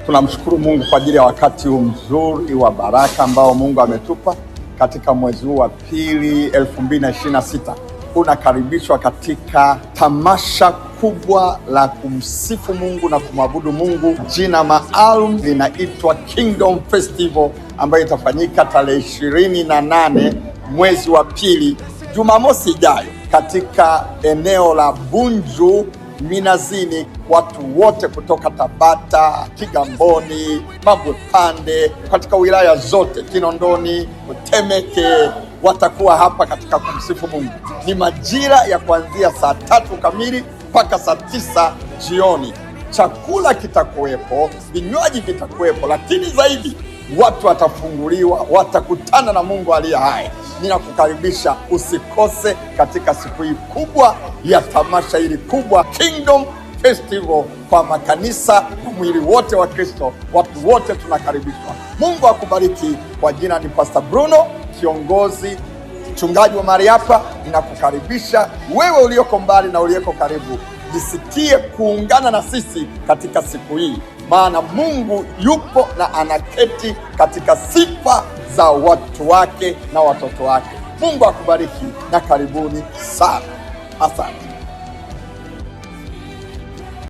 Tunamshukuru Mungu kwa ajili ya wakati huu mzuri wa baraka ambao Mungu ametupa katika mwezi huu wa pili 2026. Unakaribishwa katika tamasha kubwa la kumsifu Mungu na kumwabudu Mungu. Jina maalum linaitwa Kingdom Festival, ambayo itafanyika tarehe 28 mwezi wa pili, Jumamosi ijayo, katika eneo la Bunju Minazini. Watu wote kutoka Tabata, Kigamboni, Mabwepande, katika wilaya zote, Kinondoni, Temeke, watakuwa hapa katika kumsifu Mungu. Ni majira ya kuanzia saa 3 kamili mpaka saa 9 jioni. Chakula kitakuwepo, vinywaji vitakuwepo, lakini zaidi watu watafunguliwa, watakutana na Mungu aliye hai. Ninakukaribisha, usikose katika siku hii kubwa ya tamasha hili kubwa, Kingdom Festival, kwa makanisa na mwili wote wa Kristo. Watu wote tunakaribishwa. Mungu akubariki. Kwa jina ni Pastor Bruno, kiongozi mchungaji wa mahali hapa. Ninakukaribisha wewe ulioko mbali na ulioko karibu, jisikie kuungana na sisi katika siku hii, maana Mungu yupo na anaketi katika sifa za watu wake na watoto wake. Mungu akubariki na karibuni sana. Asante.